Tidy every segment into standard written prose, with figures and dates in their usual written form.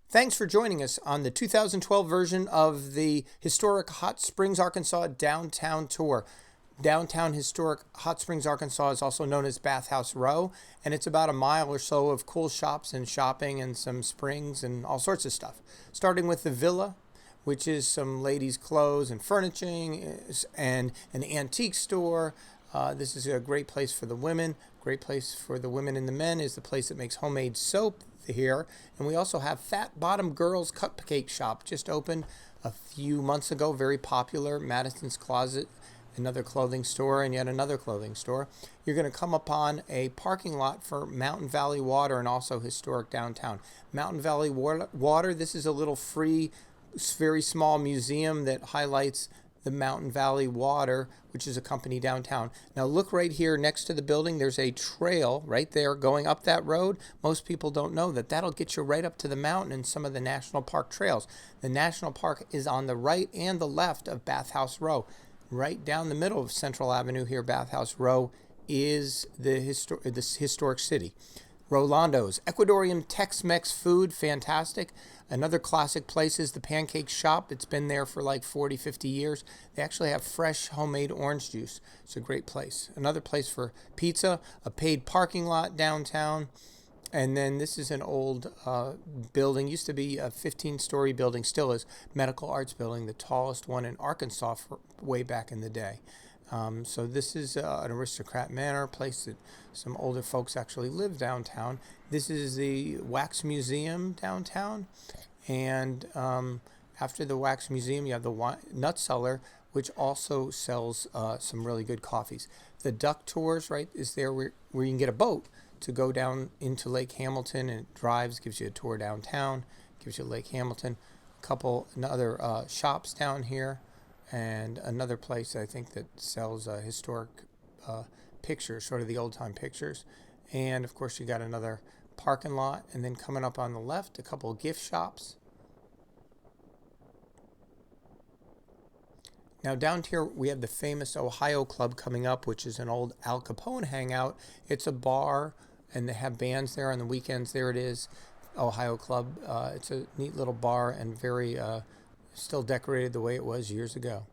Thanks for joining us on the 2012 version of the historic Hot Springs, Arkansas downtown tour. Downtown historic Hot Springs, Arkansas is also known as Bathhouse Row, and it's about a mile or so of cool shops and shopping and some springs and all sorts of stuff. Starting with the Villa, which is some ladies' clothes and furnishing and an antique store. This is a great place for the women. Great place for the women and the men is the place that makes homemade soap here. And we also have Fat Bottom Girls Cupcake Shop, just opened a few months ago, very popular. Madison's Closet, another clothing store, and yet another clothing store. You're going to come upon a parking lot for Mountain Valley Water and also historic downtown. Mountain Valley Water, this is a little free, very small museum that highlights the Mountain Valley Water, which is a company downtown. Now look right here next to the building. There's a trail right there going up that road. Most people don't know that. That'll get you right up to the mountain and some of the national park trails. The national park is on the right and the left of Bathhouse Row. Right down the middle of Central Avenue here, Bathhouse Row, is this historic city. Rolando's, Ecuadorian Tex-Mex food, fantastic. Another classic place is the Pancake Shop. It's been there for like 40, 50 years. They actually have fresh homemade orange juice. It's a great place. Another place for pizza, a paid parking lot downtown. And then this is an old building. Used to be a 15-story building, still is, Medical Arts Building, the tallest one in Arkansas for way back in the day. So this is an aristocrat manor, place that some older folks actually live downtown. This is the Wax Museum downtown. And after the Wax Museum, you have the Nut Cellar, which also sells some really good coffees. The Duck Tours, right, is there where you can get a boat to go down into Lake Hamilton, and it drives, gives you a tour downtown, gives you Lake Hamilton. A couple other shops down here. And another place I think that sells historic pictures, sort of the old-time pictures. And, of course, you got another parking lot. And then coming up on the left, a couple of gift shops. Now, down here, we have the famous Ohio Club coming up, which is an old Al Capone hangout. It's a bar, and they have bands there on the weekends. There it is, Ohio Club. It's a neat little bar and very... still decorated the way it was years ago.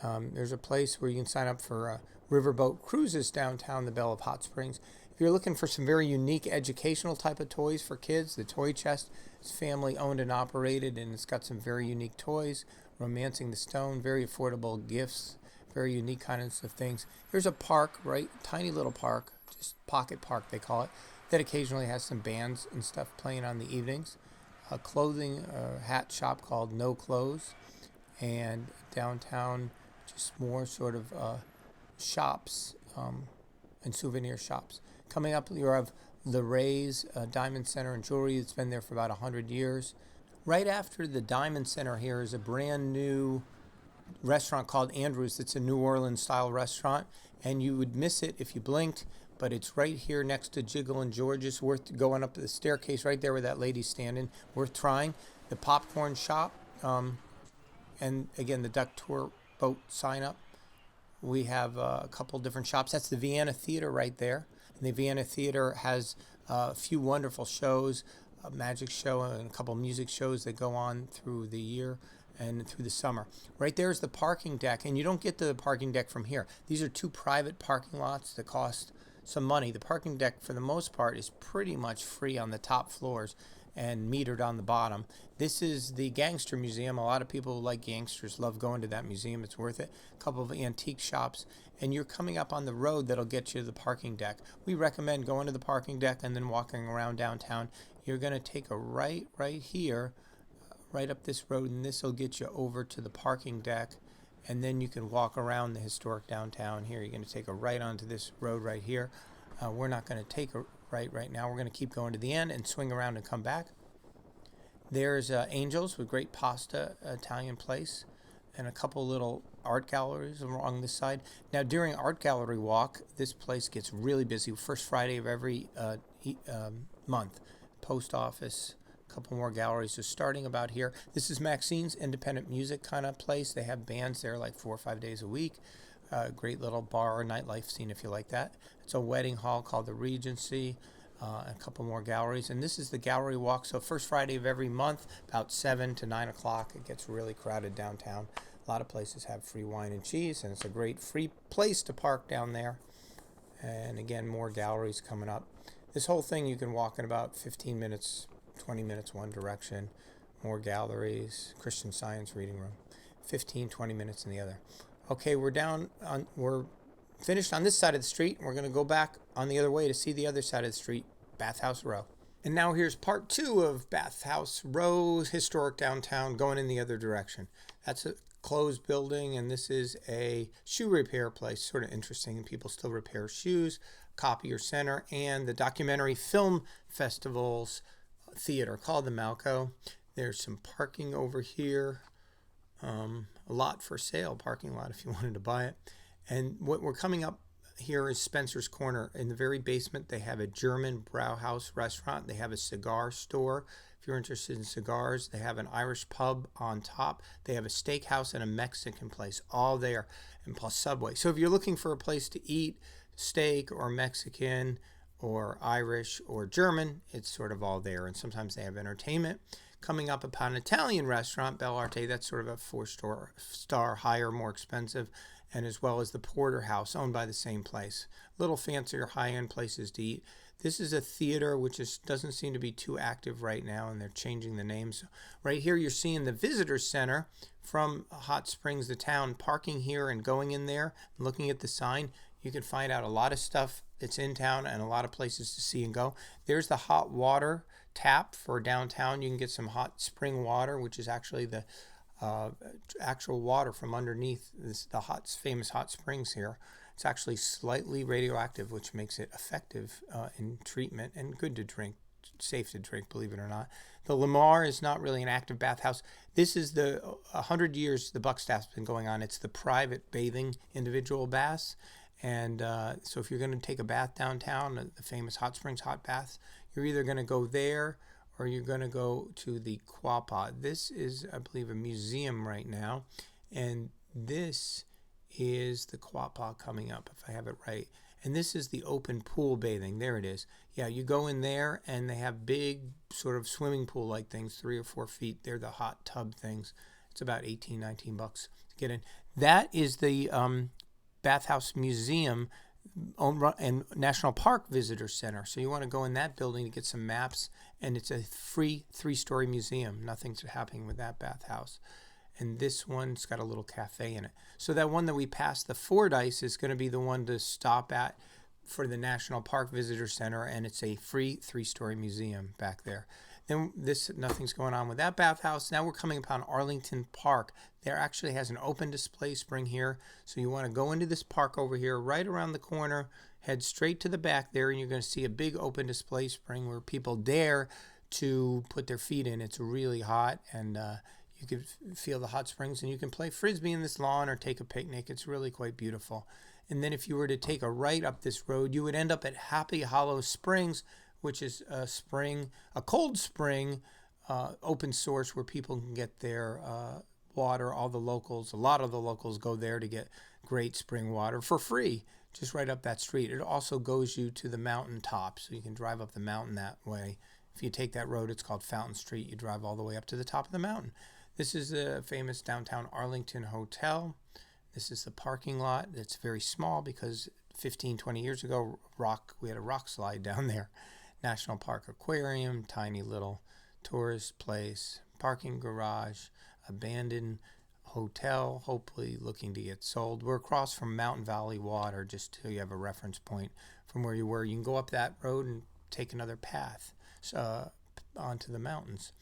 There's a place where you can sign up for riverboat cruises downtown the Belle of Hot Springs. If you're looking for some very unique educational type of toys for kids, the Toy Chest is family owned and operated, and it's got some very unique toys. Romancing the Stone, very affordable gifts, very unique kinds of things. There's a park, right? Tiny little park, just pocket park they call it, that occasionally has some bands and stuff playing on the evenings. A clothing hat shop called No Clothes, and downtown just more sort of shops and souvenir shops. Coming up, you have the Ray's Diamond Center and Jewelry. It's been there for about 100 years. Right after the Diamond Center here is a brand new restaurant called Andrew's. It's a New Orleans style restaurant, and you would miss it if you blinked. But it's right here next to Jiggle and George's, worth going up the staircase right there where that lady's standing, worth trying. The popcorn shop, and again, the Duck Tour boat sign up. We have a couple different shops. That's the Vienna Theatre right there. And the Vienna Theatre has a few wonderful shows, a magic show and a couple music shows that go on through the year and through the summer. Right there is the parking deck, and you don't get to the parking deck from here. These are two private parking lots that cost some money. The parking deck, for the most part, is pretty much free on the top floors and metered on the bottom. This is the Gangster Museum. A lot of people who like gangsters love going to that museum. It's worth it. A couple of antique shops, and you're coming up on the road that'll get you to the parking deck. We recommend going to the parking deck and then walking around downtown. You're going to take a right here, right up this road, and this will get you over to the parking deck. And then you can walk around the historic downtown here. You're going to take a right onto this road right here. We're not going to take a right now. We're going to keep going to the end and swing around and come back. There's Angel's, with great pasta, Italian place, and a couple little art galleries along this side. Now, during Art Gallery Walk, this place gets really busy. First Friday of every month. Post office, couple more galleries. So starting about here, this is Maxine's independent music kind of place. They have bands there like 4 or 5 days a week. Great little bar or nightlife scene if you like that. It's a wedding hall called the Regency. a couple more galleries. And this is the gallery walk. So first Friday of every month, about 7 to 9 o'clock, it gets really crowded downtown. A lot of places have free wine and cheese, and it's a great free place to park down there. And again, more galleries coming up. This whole thing you can walk in about 15 minutes, 20 minutes one direction. More galleries, Christian Science reading room, 15, 20 minutes in the other. Okay, we're finished on this side of the street. We're going to go back on the other way to see the other side of the street, Bathhouse Row. And now here's part 2 of Bathhouse Row's historic downtown, going in the other direction. That's a closed building, and this is a shoe repair place. Sort of interesting. People still repair shoes, copier center, and the documentary film festivals theater called the Malco. There's some parking over here, a lot for sale, parking lot if you wanted to buy it. And what we're coming up here is Spencer's Corner. In the very basement, they have a German Brauhaus restaurant. They have a cigar store. If you're interested in cigars, they have an Irish pub on top. They have a steakhouse and a Mexican place, all there, and plus Subway. So if you're looking for a place to eat steak or Mexican or Irish or German, it's sort of all there. And sometimes they have entertainment. Coming up upon an Italian restaurant, Bell'Arte, that's sort of a 4-star higher, more expensive, and as well as the Porterhouse, owned by the same place. Little fancier, high-end places to eat. This is a theater which doesn't seem to be too active right now, and they're changing the names. Right here you're seeing the visitor center from Hot Springs, the town, parking here and going in there, looking at the sign. You can find out a lot of stuff that's in town and a lot of places to see and go. There's the hot water tap for downtown. You can get some hot spring water, which is actually the actual water from underneath the famous hot springs here. It's actually slightly radioactive, which makes it effective in treatment and good to drink, safe to drink, believe it or not. The Lamar is not really an active bathhouse. This is the 100 years the Buckstaff's been going on. It's the private bathing individual baths. And so if you're going to take a bath downtown, the famous Hot Springs hot baths, you're either going to go there or you're going to go to the Quapaw. This is, I believe, a museum right now. And this is the Quapaw coming up, if I have it right. And this is the open pool bathing. There it is. Yeah, you go in there and they have big sort of swimming pool-like things, 3 or 4 feet. They're the hot tub things. It's about 18, 19 bucks to get in. That is the Bathhouse Museum and National Park Visitor Center. So you want to go in that building to get some maps, and it's a free 3-story museum. Nothing's happening with that bathhouse. And this one's got a little cafe in it. So that one that we passed, the Fordyce, is going to be the one to stop at for the National Park Visitor Center, and it's a free 3-story museum back there. Then nothing's going on with that bathhouse. Now we're coming upon Arlington Park. There actually has an open display spring here. So you want to go into this park over here, right around the corner, head straight to the back there, and you're going to see a big open display spring where people dare to put their feet in. It's really hot, and you can feel the hot springs, and you can play Frisbee in this lawn or take a picnic. It's really quite beautiful. And then if you were to take a right up this road, you would end up at Happy Hollow Springs, which is a cold spring, open source where people can get their water. A lot of the locals go there to get great spring water for free, just right up that street. It also goes you to the mountain top, so you can drive up the mountain that way. If you take that road, it's called Fountain Street. You drive all the way up to the top of the mountain. This is the famous downtown Arlington Hotel. This is the parking lot. It's very small because 15, 20 years ago, we had a rock slide down there. National Park Aquarium, tiny little tourist place, parking garage, abandoned hotel, hopefully looking to get sold. We're across from Mountain Valley Water, just so you have a reference point from where you were. You can go up that road and take another path onto the mountains.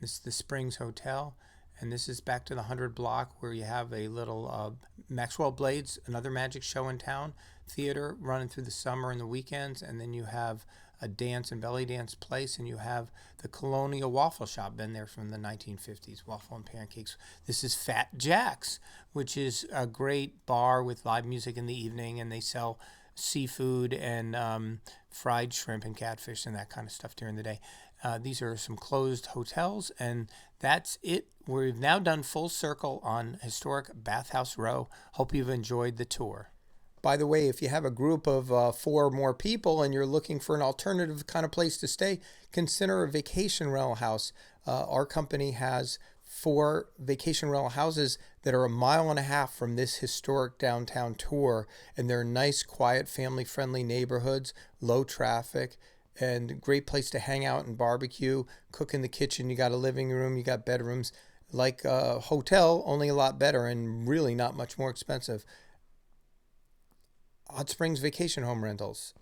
This is the Springs Hotel, and this is back to the 100 block where you have a little Maxwell Blades, another magic show in town, theater running through the summer and the weekends, and then you have a dance and belly dance place, and you have the Colonial Waffle Shop, been there from the 1950s, waffle and pancakes. This is Fat Jack's, which is a great bar with live music in the evening, and they sell seafood and fried shrimp and catfish and that kind of stuff during the day. These are some closed hotels, and that's it. We've now done full circle on historic Bathhouse Row. Hope you've enjoyed the tour. By the way, if you have a group of 4 or more people and you're looking for an alternative kind of place to stay, consider a vacation rental house. Our company has 4 vacation rental houses that are a mile and a half from this historic downtown tour, and they're nice, quiet, family-friendly neighborhoods, low traffic, and great place to hang out and barbecue, cook in the kitchen. You got a living room, you got bedrooms, like a hotel, only a lot better and really not much more expensive. Hot Springs Vacation Home Rentals.